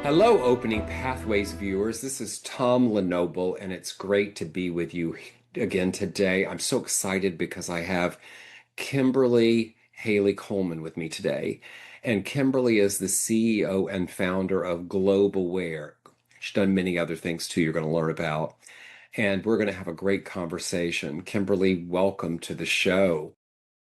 Hello, Opening Pathways viewers. This is Tom Lenoble, and it's great to be with you again today. I'm so excited because I have Kimberly Haley-Coleman with me today. And Kimberly is the CEO and founder of Globalware. She's done many other things too, you're going to learn about. And we're going to have a great conversation. Kimberly, welcome to the show.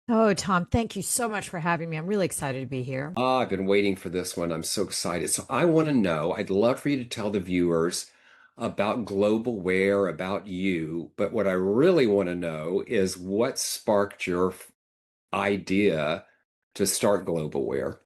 Oh, Tom, thank you so much for having me. I'm really excited to be here. I've been waiting for this one. I'm so excited. So I want to know, I'd love for you to tell the viewers about Globalware, about you, but what I really want to know is what sparked your idea to start Globalware.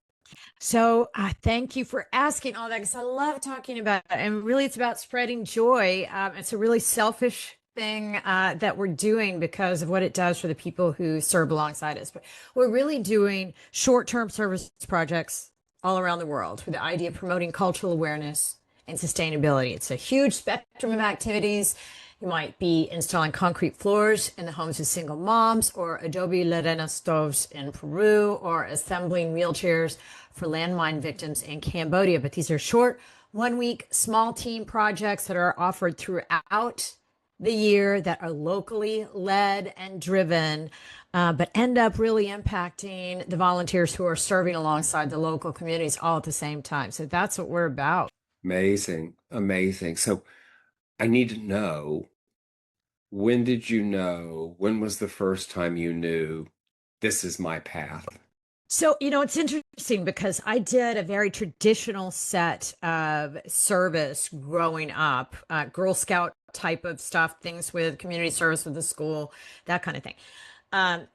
Thank you for asking all that because I love talking about it. And really, it's about spreading joy. It's a really selfish thing that we're doing because of what it does for the people who serve alongside us. But we're really doing short-term service projects all around the world with the idea of promoting cultural awareness and sustainability. It's a huge spectrum of activities. You might be installing concrete floors in the homes of single moms, or Adobe Lerena stoves in Peru, or assembling wheelchairs for landmine victims in Cambodia. But these are short, 1 week, small team projects that are offered throughout the year that are locally led and driven, but end up really impacting the volunteers who are serving alongside the local communities all at the same time. So that's what we're about. Amazing, amazing. So I need to know, when did you know? When was the first time you knew this is my path? It's interesting because I did a very traditional set of service growing up, Girl Scout type of stuff, things with community service with the school, that kind of thing. Um,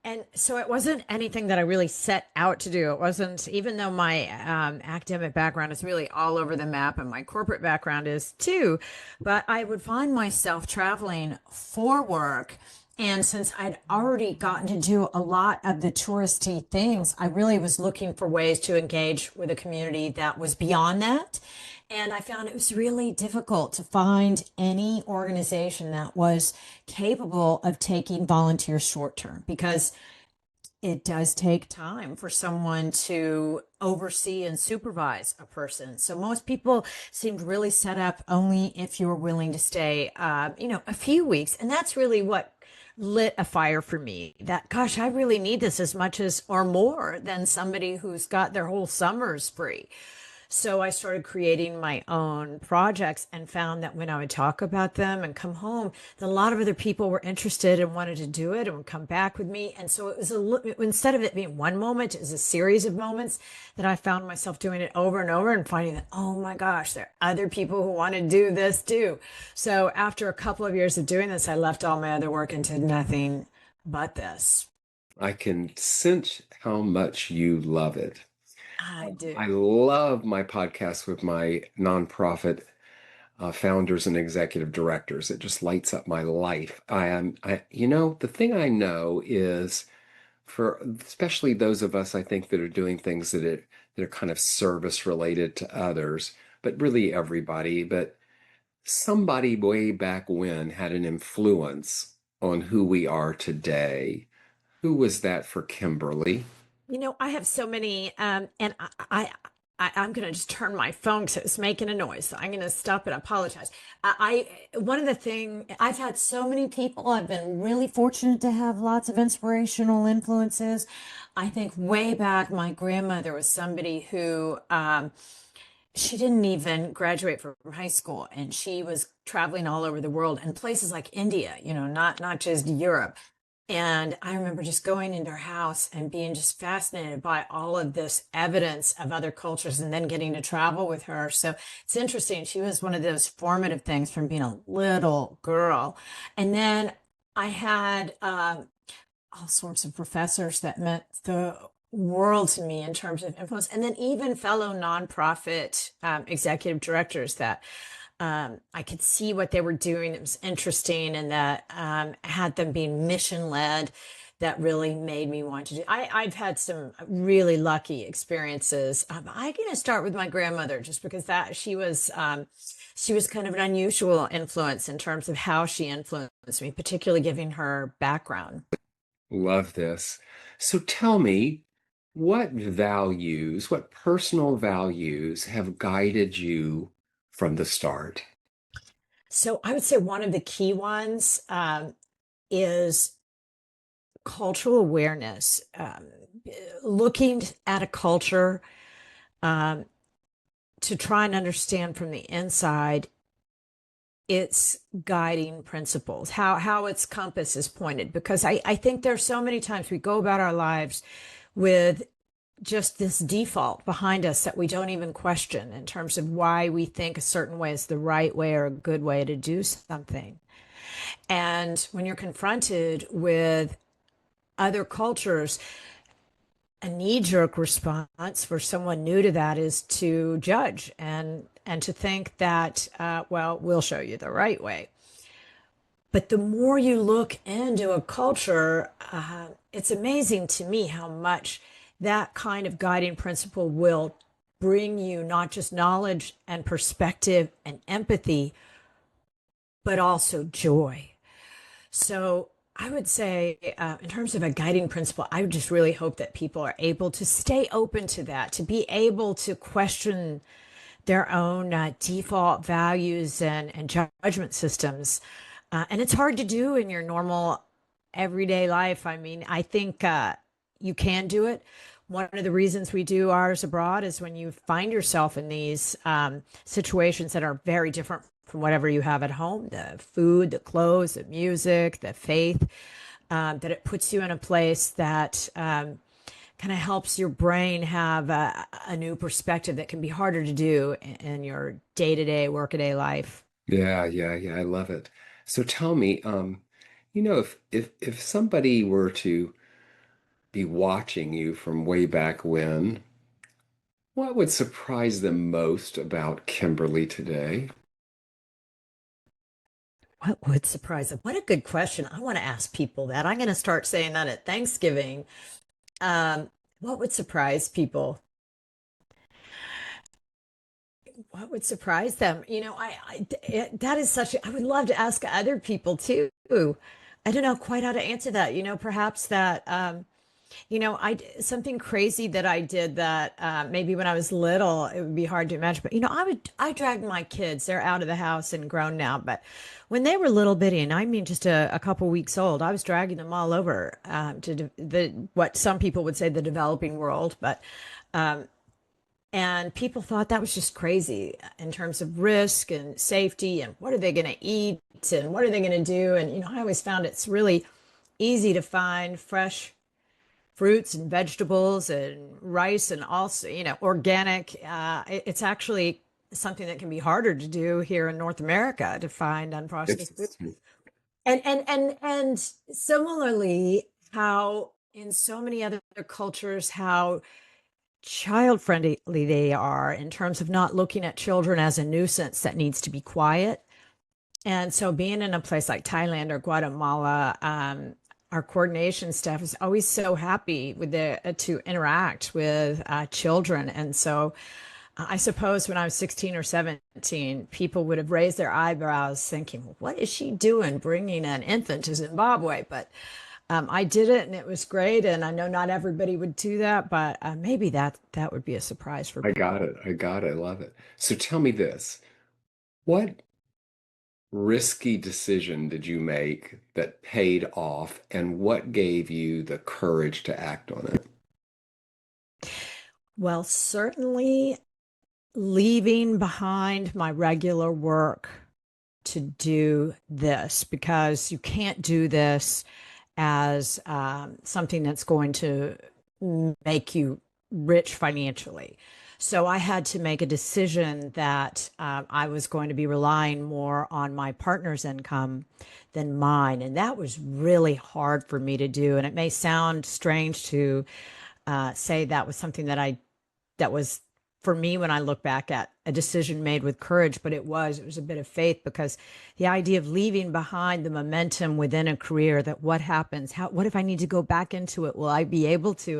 and so it wasn't anything that I really set out to do. It wasn't, even though my academic background is really all over the map and my corporate background is too, but I would find myself traveling for work. And since I'd already gotten to do a lot of the touristy things, I really was looking for ways to engage with a community that was beyond that. And I found it was really difficult to find any organization that was capable of taking volunteers short term because it does take time for someone to oversee and supervise a person. So most people seemed really set up only if you're willing to stay, a few weeks. And that's really what lit a fire for me, that, gosh, I really need this as much as or more than somebody who's got their whole summers free. So I started creating my own projects and found that when I would talk about them and come home, that a lot of other people were interested and wanted to do it and would come back with me. And so it was instead of it being one moment, it was a series of moments that I found myself doing it over and over and finding that, oh my gosh, there are other people who want to do this too. So after a couple of years of doing this, I left all my other work and did nothing but this. I can sense how much you love it. I I do. love my podcast with my nonprofit founders and executive directors. It just lights up my life. The thing I know is for especially those of us, I think, that are doing things that are kind of service related to others, but really everybody, but somebody way back when had an influence on who we are today. Who was that for Kimberly? I have so many, and I'm going to just turn my phone because it's making a noise. So I'm going to stop and apologize. One of the thing, I've had so many people. I've been really fortunate to have lots of inspirational influences. I think way back, my grandmother was somebody who, she didn't even graduate from high school, and she was traveling all over the world and places like India, not just Europe. And I remember just going into her house and being just fascinated by all of this evidence of other cultures and then getting to travel with her. So it's interesting. She was one of those formative things from being a little girl. And then I had all sorts of professors that meant the world to me in terms of influence. And then even fellow nonprofit executive directors that I could see what they were doing that was interesting and that had them being mission led that really made me want to do. I've had some really lucky experiences. I'm going to start with my grandmother just because that she was kind of an unusual influence in terms of how she influenced me, particularly given her background. Love this. So tell me, what personal values have guided you from the start? So I would say one of the key ones is cultural awareness, looking at a culture um, to try and understand from the inside its guiding principles, how its compass is pointed. Because I think there's so many times we go about our lives with just this default behind us that we don't even question in terms of why we think a certain way is the right way or a good way to do something. And when you're confronted with other cultures, a knee-jerk response for someone new to that is to judge and to think that well, we'll show you the right way. But the more you look into a culture, it's amazing to me how much that kind of guiding principle will bring you not just knowledge and perspective and empathy, but also joy. So I would say, in terms of a guiding principle, I would just really hope that people are able to stay open to that, to be able to question their own default values and judgment systems. And it's hard to do in your normal everyday life. I mean, I think you can do it. One of the reasons we do ours abroad is when you find yourself in these situations that are very different from whatever you have at home, the food, the clothes, the music, the faith, that it puts you in a place that kind of helps your brain have a new perspective that can be harder to do in your day-to-day, workaday life. Yeah, yeah, yeah, I love it. So tell me, if somebody were to be watching you from way back when, what would surprise them most about Kimberly today? What would surprise them? What a good question. I want to ask people that. I'm going to start saying that at Thanksgiving. Um, what would surprise people? What would surprise them? That is I would love to ask other people too. I don't know quite how to answer that. Perhaps that, something crazy that I did that maybe when I was little, it would be hard to imagine. But I dragged my kids. They're out of the house and grown now. But when they were little bitty, and I mean just a couple weeks old, I was dragging them all over to what some people would say the developing world. But and people thought that was just crazy in terms of risk and safety and what are they going to eat and what are they going to do. And I always found it's really easy to find fresh fruits and vegetables and rice and also, organic. It's actually something that can be harder to do here in North America to find unprocessed food. It's And similarly, how in so many other cultures, how child friendly they are in terms of not looking at children as a nuisance that needs to be quiet. And so being in a place like Thailand or Guatemala, our coordination staff is always so happy with to interact with children. And so I suppose when I was 16 or 17, people would have raised their eyebrows thinking, well, what is she doing bringing an infant to Zimbabwe? But I did it and it was great. And I know not everybody would do that, but maybe that would be a surprise for I got people. it. I got it. I love it. So tell me this. What risky decision did you make that paid off, and what gave you the courage to act on it? Well, certainly leaving behind my regular work to do this because you can't do this as something that's going to make you rich financially. So I had to make a decision that I was going to be relying more on my partner's income than mine. And that was really hard for me to do. And it may sound strange to say that was something that was for me when I look back at a decision made with courage, but it was a bit of faith because the idea of leaving behind the momentum within a career that what happens, what if I need to go back into it? Will I be able to?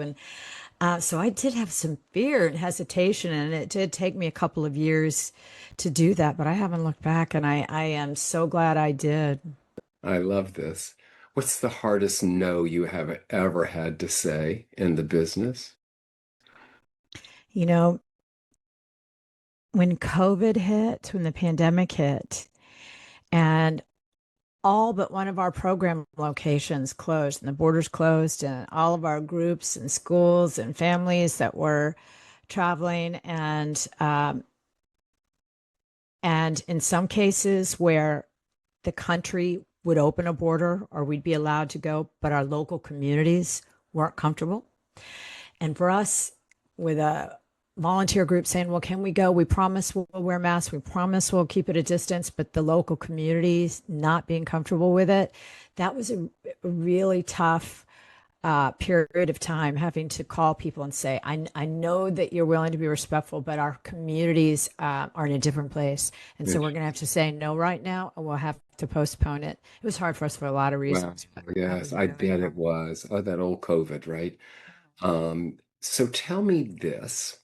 And so I did have some fear and hesitation, and it did take me a couple of years to do that, but I haven't looked back and I am so glad I did. I love this. What's the hardest no you have ever had to say in the business? You know, when COVID hit, when the pandemic hit, and all but one of our program locations closed and the borders closed, and all of our groups and schools and families that were traveling, and in some cases where the country would open a border or we'd be allowed to go, but our local communities weren't comfortable. And for us, with a volunteer group saying, well, can we go? We promise we'll wear masks. We promise we'll keep it a distance, but the local communities not being comfortable with it. That was a really tough period of time, having to call people and say, I know that you're willing to be respectful, but our communities are in a different place. And so we're going to have to say no right now, and we'll have to postpone it. It was hard for us for a lot of Wow. reasons, but that Yes, was I really bet hard. it was. Oh, that old COVID, right? So tell me this.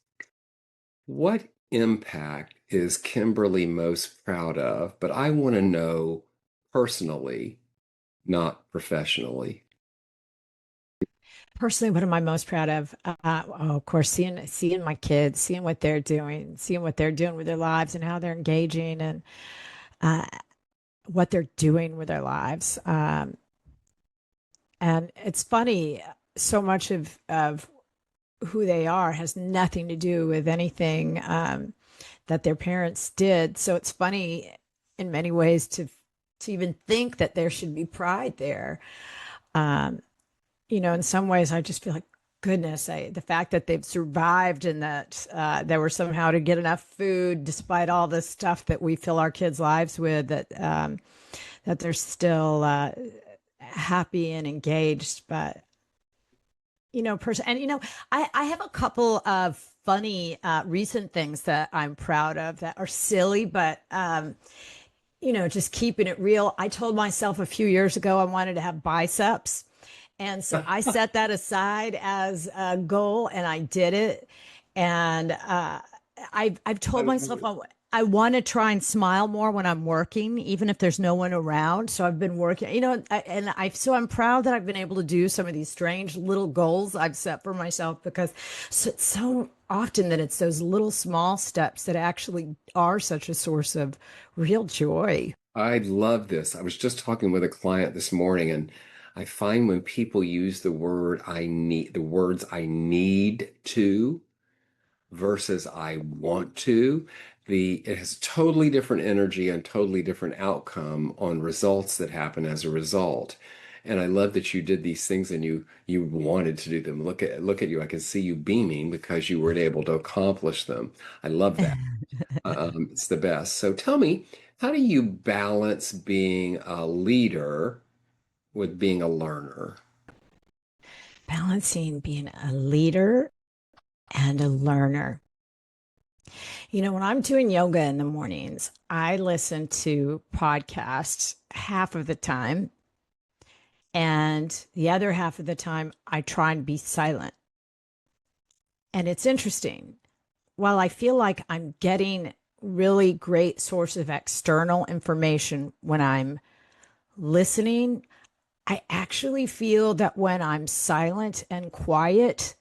What impact is Kimberly most proud of? But I want to know personally, not professionally. Personally, what am I most proud of? Of course, seeing my kids, seeing what they're doing with their lives, and how they're engaging, and uh, what they're doing with their lives. And it's funny, so much of who they are has nothing to do with anything that their parents did. So it's funny in many ways to even think that there should be pride there. Um, in some ways, I just feel like, goodness, the fact that they've survived, and that they were somehow to get enough food despite all the stuff that we fill our kids' lives with, that they're still happy and engaged. But I have a couple of funny recent things that I'm proud of that are silly, but just keeping it real. I told myself a few years ago I wanted to have biceps. And so I set that aside as a goal, and I did it. And I've I told love myself it. I want to try and smile more when I'm working, even if there's no one around. So I've been working, so I'm proud that I've been able to do some of these strange little goals I've set for myself, because so often that it's those little small steps that actually are such a source of real joy. I love this. I was just talking with a client this morning, and I find when people use the words I need to versus I want to, it has totally different energy and totally different outcome on results that happen as a result. And I love that you did these things and you wanted to do them. Look at you. I can see you beaming because you were able to accomplish them. I love that. It's the best. So tell me, how do you balance being a leader with being a learner? Balancing being a leader and a learner. When I'm doing yoga in the mornings, I listen to podcasts half of the time. And the other half of the time, I try and be silent. And it's interesting. While I feel like I'm getting really great source of external information when I'm listening, I actually feel that when I'm silent and quiet,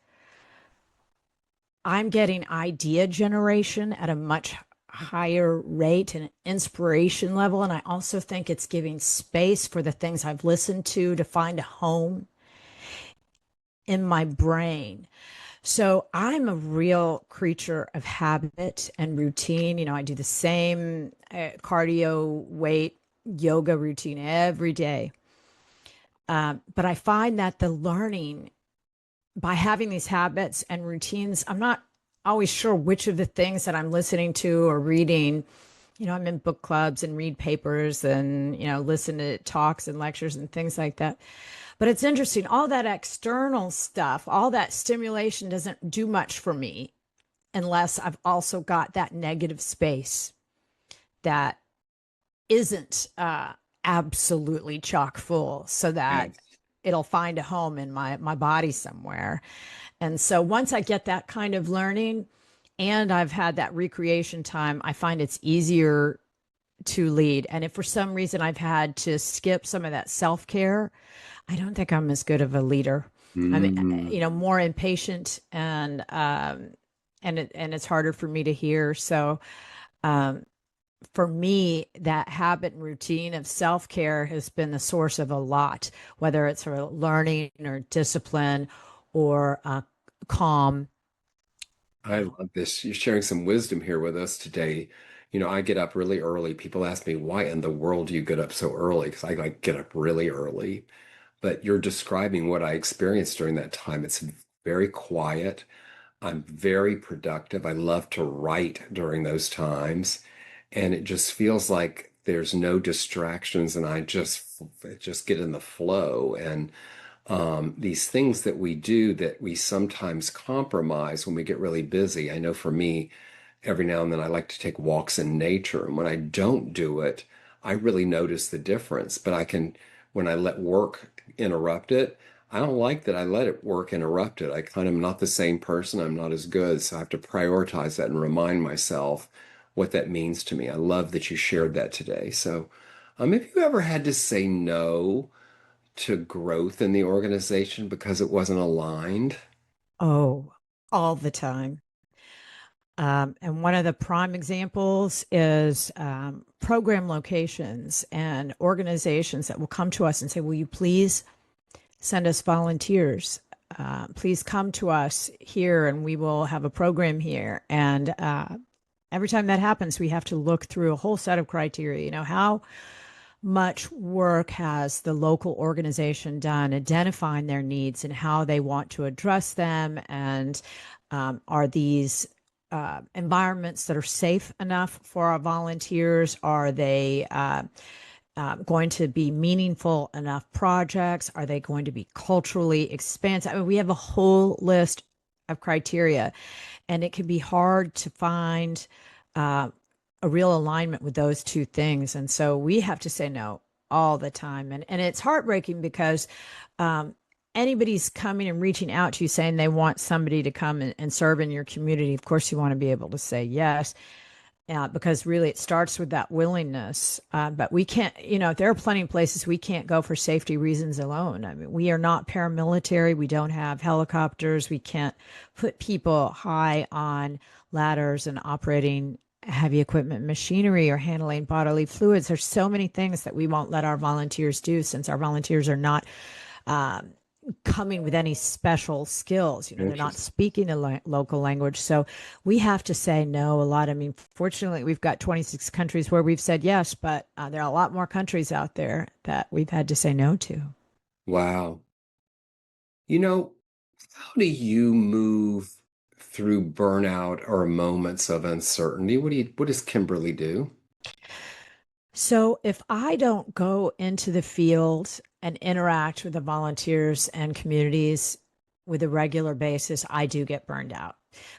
I'm getting idea generation at a much higher rate and inspiration level. And I also think it's giving space for the things I've listened to find a home in my brain. So I'm a real creature of habit and routine. I do the same cardio, weight, yoga routine every day. But I find that the learning by having these habits and routines, I'm not always sure which of the things that I'm listening to or reading. I'm in book clubs and read papers and, listen to talks and lectures and things like that. But it's interesting, all that external stuff, all that stimulation doesn't do much for me unless I've also got that negative space that isn't absolutely chock full, so that Yes. it'll find a home in my body somewhere. And so once I get that kind of learning and I've had that recreation time, I find it's easier to lead. And if for some reason I've had to skip some of that self care, I don't think I'm as good of a leader. I mean, Mm. more impatient and it's harder for me to hear. So um, for me, that habit and routine of self care has been the source of a lot, whether it's for learning or discipline or calm. I love this. You're sharing some wisdom here with us today. I get up really early. People ask me, why in the world do you get up so early? Because I like get up really early. But you're describing what I experienced during that time. It's very quiet. I'm very productive. I love to write during those times. And it just feels like there's no distractions and I just get in the flow. And these things that we do that we sometimes compromise when we get really busy. I know for me, every now and then I like to take walks in nature. And when I don't do it, I really notice the difference. But when I let work interrupt it, I don't like that I let it work interrupt it. I kind of am not the same person. I'm not as good. So I have to prioritize that and remind myself what that means to me. I love that you shared that today. So, have you ever had to say no to growth in the organization because it wasn't aligned? Oh, all the time. And one of the prime examples is program locations and organizations that will come to us and say, will you please send us volunteers? Please come to us here and we will have a program here. And every time that happens, we have to look through a whole set of criteria. How much work has the local organization done identifying their needs and how they want to address them? And are these environments that are safe enough for our volunteers? Are they going to be meaningful enough projects? Are they going to be culturally expansive? I mean, we have a whole list of criteria, and it can be hard to find uh, a real alignment with those two things. And so we have to say no all the time. And it's heartbreaking because um, anybody's coming and reaching out to you saying they want somebody to come and serve in your community. Of course, you want to be able to say yes. Because really it starts with that willingness. But we can't, there are plenty of places we can't go for safety reasons alone. I mean, we are not paramilitary. We don't have helicopters. We can't put people high on ladders and operating heavy equipment machinery or handling bodily fluids. There's so many things that we won't let our volunteers do since our volunteers are not um, coming with any special skills. They're not Interesting. speaking a local language. So we have to say no a lot. I mean, fortunately, we've got 26 countries where we've said yes, but there are a lot more countries out there that we've had to say no to. Wow. You know, how do you move through burnout or moments of uncertainty? What does Kimberly do? So if I don't go into the field and interact with the volunteers and communities with a regular basis, I do get burned out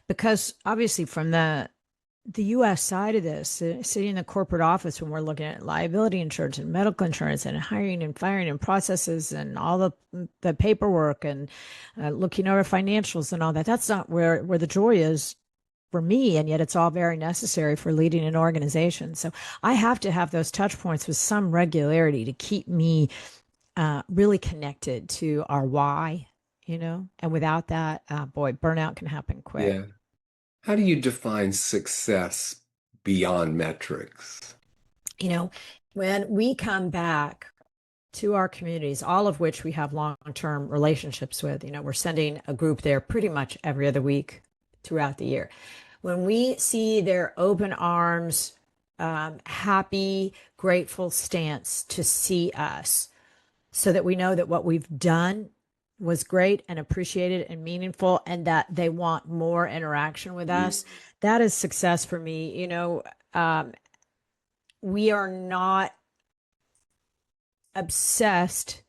because obviously from the US side of this, sitting in the corporate office when we're looking at liability insurance and medical insurance and hiring and firing and processes and all the paperwork and looking over financials and all that, that's not where the joy is for me. And yet it's all very necessary for leading an organization. So I have to have those touch points with some regularity to keep me really connected to our why. And without that, boy, burnout can happen quick. Yeah. How do you define success beyond metrics? You know, when we come back to our communities, all of which we have long-term relationships with, we're sending a group there pretty much every other week throughout the year. When we see their open arms, happy, grateful stance to see us, so that we know that what we've done was great and appreciated and meaningful and that they want more interaction with Mm. us, that is success for me. We are not obsessed,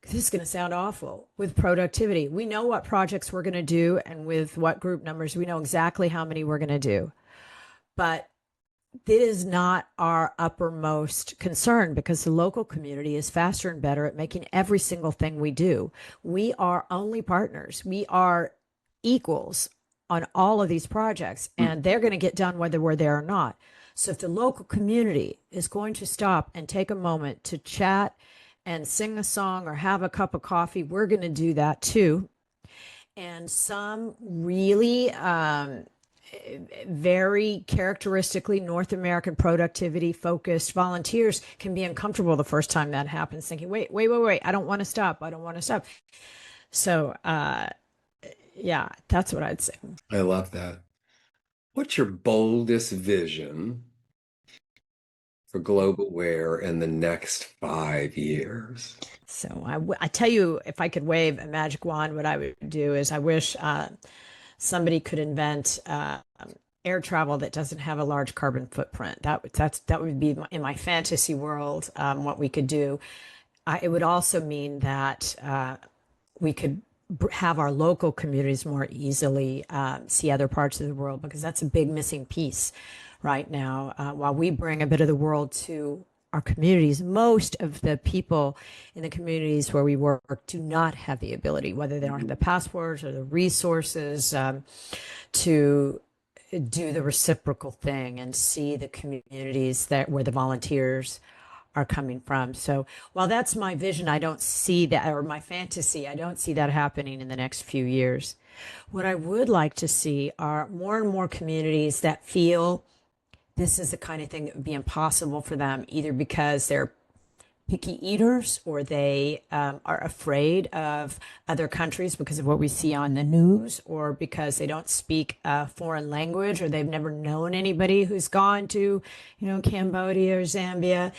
this is going to sound awful, with productivity. We know what projects we're going to do and with what group numbers. We know exactly how many we're going to do. But it is not our uppermost concern because the local community is faster and better at making every single thing we do. We are only partners. We are equals on all of these projects, Mm. and they're going to get done whether we're there or not. So if the local community is going to stop and take a moment to chat and sing a song or have a cup of coffee, we're going to do that too. and some really very characteristically North American productivity focused volunteers can be uncomfortable the first time that happens, thinking, wait, I don't want to stop. I don't want to stop. So, yeah, that's what I'd say. I love that. What's your boldest vision for global wear in the next 5 years? So I tell you, if I could wave a magic wand, what I would do is I wish somebody could invent air travel that doesn't have a large carbon footprint. That would be in my fantasy world what we could do. It would also mean that we could have our local communities more easily see other parts of the world, because that's a big missing piece right now. While we bring a bit of the world to our communities, most of the people in the communities where we work do not have the ability, whether they don't have the passports or the resources to do the reciprocal thing and see the communities that where the volunteers are coming from. So while that's my vision, I don't see that, or my fantasy, I don't see that happening in the next few years. What I would like to see are more and more communities that feel this is the kind of thing that would be impossible for them, either because they're picky eaters or they are afraid of other countries because of what we see on the news, or because they don't speak a foreign language, or they've never known anybody who's gone to, Cambodia or Zambia.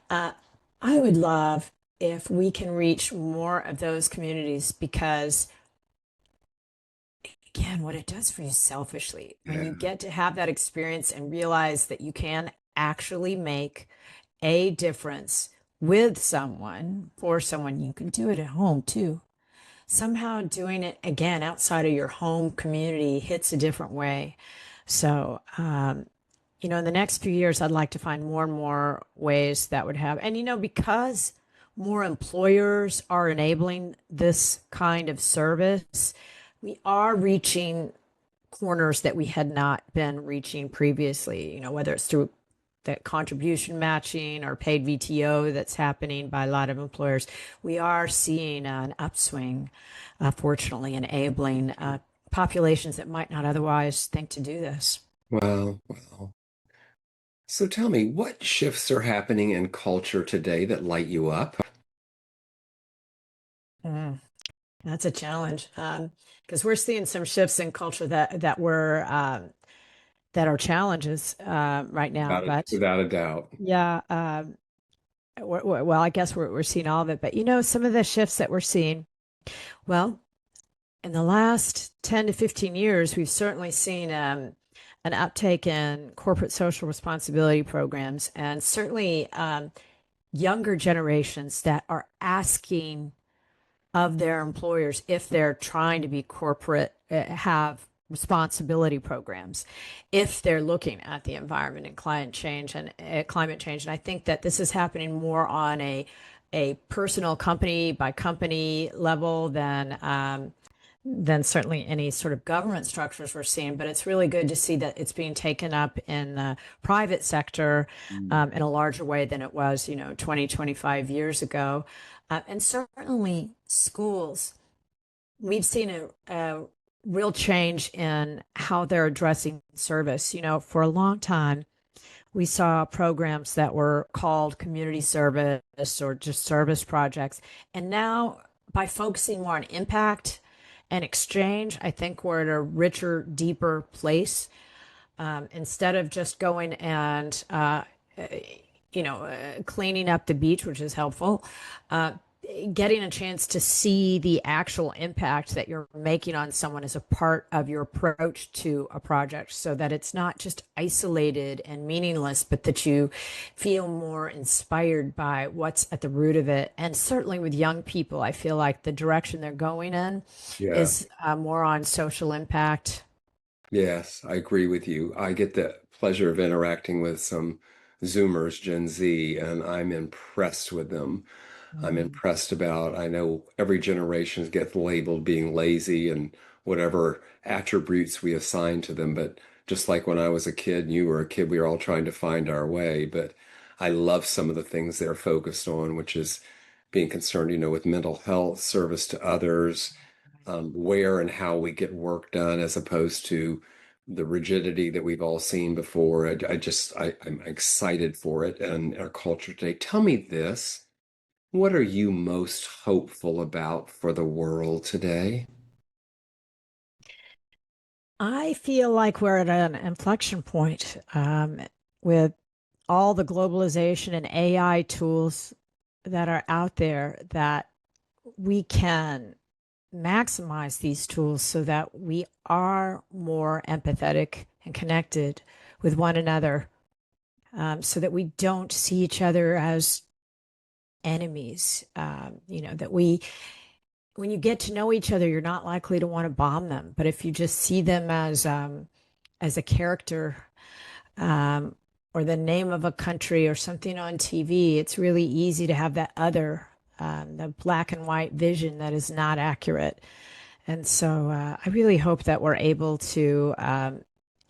I would love if we can reach more of those communities, because again, what it does for you selfishly, when Yeah. you get to have that experience and realize that you can actually make a difference with someone, for someone, you can do it at home too. Somehow doing it again outside of your home community hits a different way. So, in the next few years, I'd like to find more and more ways that would have, and because more employers are enabling this kind of service, we are reaching corners that we had not been reaching previously, whether it's through that contribution matching or paid VTO that's happening by a lot of employers. We are seeing an upswing, fortunately, enabling populations that might not otherwise think to do this. Well. So tell me, what shifts are happening in culture today that light you up? Mm, that's a challenge, because we're seeing some shifts in culture that are challenges right now. But Without a doubt. yeah, well, I guess we're seeing all of it. But some of the shifts that we're seeing, well, in the last 10 to 15 years, we've certainly seen an uptake in corporate social responsibility programs, and certainly younger generations that are asking of their employers, if they're trying to be corporate, have responsibility programs, if they're looking at the environment and climate change. And I think that this is happening more on a personal, company by company level than certainly any sort of government structures we're seeing. But it's really good to see that it's being taken up in the private sector in a larger way than it was, 20, 25 years ago. And certainly schools, we've seen a real change in how they're addressing service. For a long time, we saw programs that were called community service or just service projects. And now, by focusing more on impact and exchange, I think we're at a richer, deeper place. Instead of just going and cleaning up the beach, which is helpful, uh, getting a chance to see the actual impact that you're making on someone as a part of your approach to a project, so that it's not just isolated and meaningless, but that you feel more inspired by what's at the root of it. And certainly with young people, I feel like the direction they're going in Yeah. is more on social impact. Yes, I agree with you. I get the pleasure of interacting with some Zoomers, Gen Z, and I'm impressed with them. I'm Mm. impressed about, I know every generation gets labeled being lazy and whatever attributes we assign to them. But just like when I was a kid and you were a kid, we were all trying to find our way. But I love some of the things they're focused on, which is being concerned, with mental health, service to others, where and how we get work done as opposed to the rigidity that we've all seen before. I'm excited for it and our culture today. Tell me this. What are you most hopeful about for the world today? I feel like we're at an inflection point with all the globalization and AI tools that are out there that we can maximize these tools so that we are more empathetic and connected with one another, so that we don't see each other as enemies. That when you get to know each other, you're not likely to want to bomb them. But if you just see them as a character, um, or the name of a country or something on TV, it's really easy to have that other, the black and white vision that is not accurate. And so I really hope that we're able to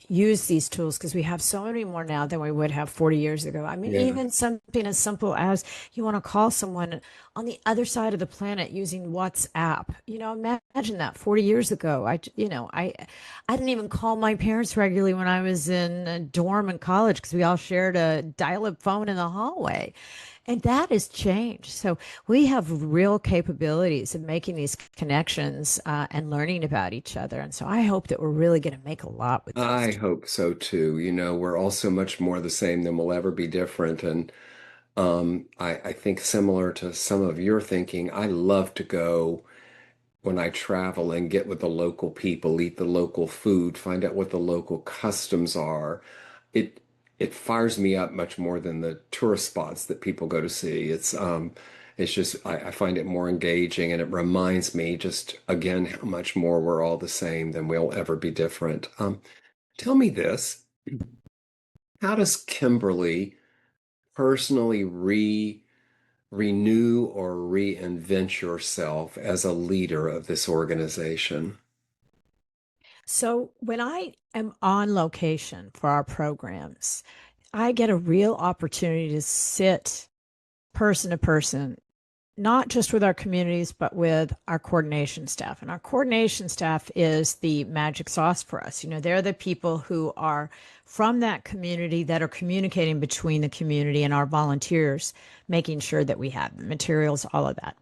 use these tools because we have so many more now than we would have 40 years ago. I mean, Yeah. even something as simple as you want to call someone on the other side of the planet using WhatsApp. Imagine that 40 years ago. I didn't even call my parents regularly when I was in a dorm in college because we all shared a dial-up phone in the hallway. And that has changed. So we have real capabilities of making these connections and learning about each other. And so I hope that we're really going to make a lot with these I tools. hope so too. We're all so much more the same than we'll ever be different. And I think similar to some of your thinking, I love to go when I travel and get with the local people, eat the local food, find out what the local customs are. It it fires me up much more than the tourist spots that people go to see. It's just I find it more engaging and it reminds me just again how much more we're all the same than we'll ever be different. Tell me this. How does Kimberly personally renew or reinvent yourself as a leader of this organization? So when I am on location for our programs, I get a real opportunity to sit person to person, not just with our communities, but with our coordination staff. And our coordination staff is the magic sauce for us. They're the people who are from that community that are communicating between the community and our volunteers, making sure that we have the materials, all of that.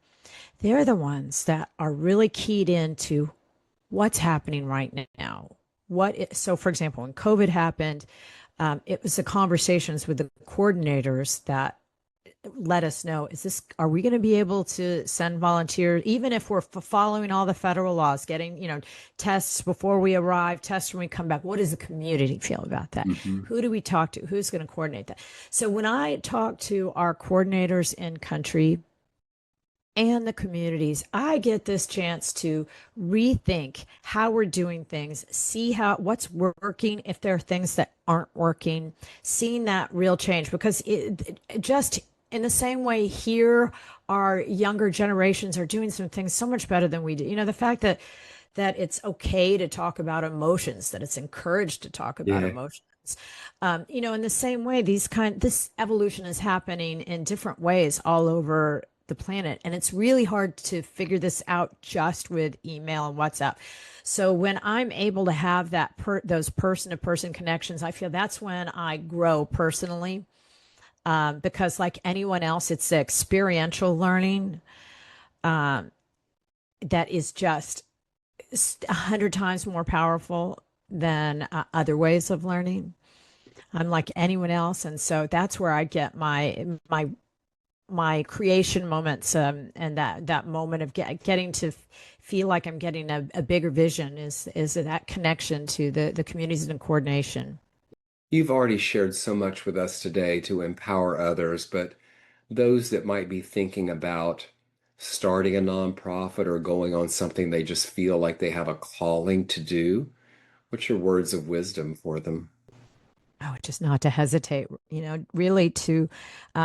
They're the ones that are really keyed into what's happening right now. So, for example, when COVID happened, it was the conversations with the coordinators that let us know, are we going to be able to send volunteers, even if we're following all the federal laws, getting, tests before we arrive, tests when we come back? What does the community feel about that? Hmm. Who do we talk to? Who's going to coordinate that? So when I talk to our coordinators in country and the communities, I get this chance to rethink how we're doing things, see what's working, if there are things that aren't working, seeing that real change. Because just in the same way here, our younger generations are doing some things so much better than we do. The fact that it's okay to talk about emotions, that it's encouraged to talk about Yeah. emotions. In the same way, this evolution is happening in different ways all over the planet, and it's really hard to figure this out just with email and WhatsApp. So when I'm able to have those person-to-person connections, I feel that's when I grow personally. Because like anyone else, it's the experiential learning that is just 100 times more powerful than other ways of learning. I'm like anyone else, and so that's where I get my creation moments, and that moment of getting to feel like I'm getting a bigger vision is that connection to the communities and coordination. You've already shared so much with us today to empower others, but those that might be thinking about starting a nonprofit or going on something they just feel like they have a calling to do, what's your words of wisdom for them? Oh, just not to hesitate, really to,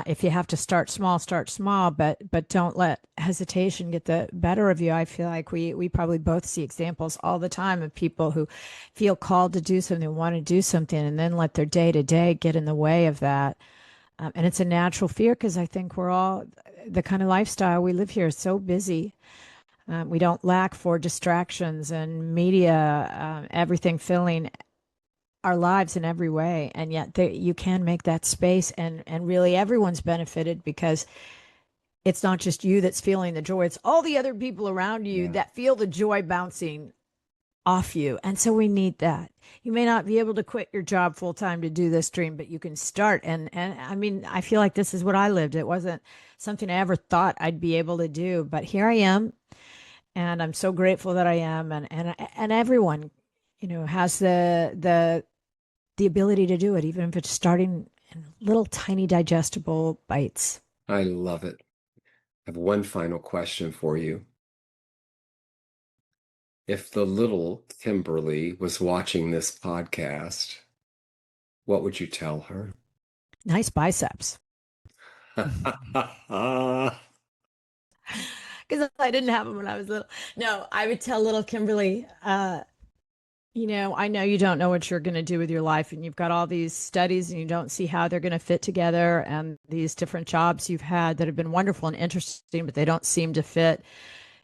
if you have to start small, but don't let hesitation get the better of you. I feel like we probably both see examples all the time of people who feel called to do something, want to do something, and then let their day to day get in the way of that. And it's a natural fear because I think we're all the kind of lifestyle we live here is so busy. We don't lack for distractions and media, everything filling our lives in every way. And yet you can make that space, and really everyone's benefited because it's not just you that's feeling the joy, it's all the other people around you Yeah. that feel the joy bouncing off you. And so we need that. You may not be able to quit your job full time to do this dream, but you can start. And I mean, I feel like this is what I lived. It wasn't something I ever thought I'd be able to do, but here I am, and I'm so grateful that I am. And everyone, has the ability to do it, even if it's starting in little tiny digestible bites. I love it. I have one final question for you. If the little Kimberly was watching this podcast, what would you tell her? Nice biceps. Because I didn't have them when I was little. No, I would tell little Kimberly, I know you don't know what you're going to do with your life, and you've got all these studies and you don't see how they're going to fit together, and these different jobs you've had that have been wonderful and interesting, but they don't seem to fit.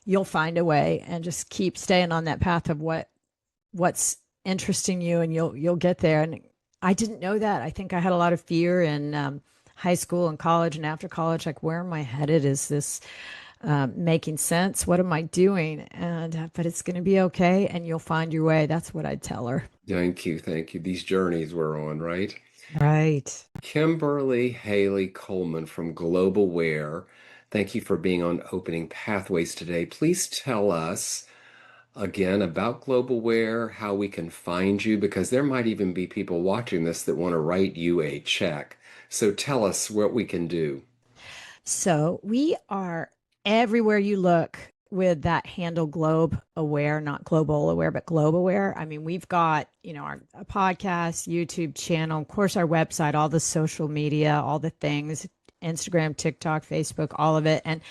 You'll find a way, and just keep staying on that path of what's interesting you, and you'll get there. And I didn't know that. I think I had a lot of fear in high school and college and after college, like, where am I headed? Is this making sense? What am I doing? And but it's going to be okay, and you'll find your way. That's what I'd tell her. Thank you. Thank you. These journeys we're on, right? Right. Kimberly Haley-Coleman from Global Wear. Thank you for being on Opening Pathways today. Please tell us again about Global Wear, how we can find you, because there might even be people watching this that want to write you a check. So tell us what we can do. So we are everywhere you look with that handle Globe Aware, not Global Aware, but Globe Aware. I mean, we've got, our podcast, YouTube channel, of course, our website, all the social media, all the things, Instagram, TikTok, Facebook, all of it. And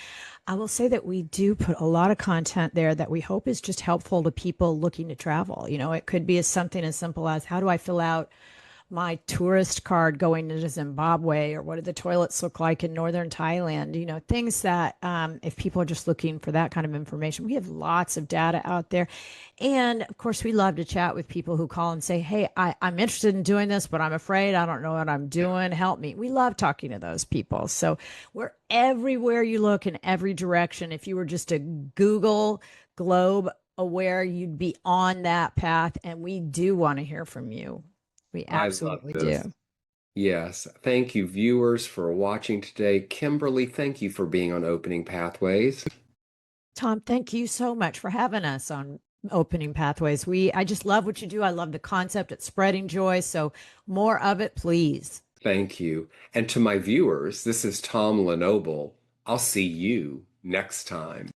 I will say that we do put a lot of content there that we hope is just helpful to people looking to travel. It could be something as simple as, how do I fill out my tourist card going into Zimbabwe, or what do the toilets look like in northern Thailand? Things that, if people are just looking for that kind of information, we have lots of data out there. And of course, we love to chat with people who call and say, hey, I'm interested in doing this, but I'm afraid I don't know what I'm doing. Help me. We love talking to those people. So we're everywhere you look, in every direction. If you were just to Google Globe Aware, you'd be on that path. And we do want to hear from you. We I love absolutely this. do. Yes. Thank you, viewers, for watching today. Kimberly, thank you for being on Opening Pathways. Tom, thank you so much for having us on Opening Pathways. I just love what you do. I love the concept. It's spreading joy. So more of it, please. Thank you. And to my viewers, this is Tom Lenoble. I'll see you next time.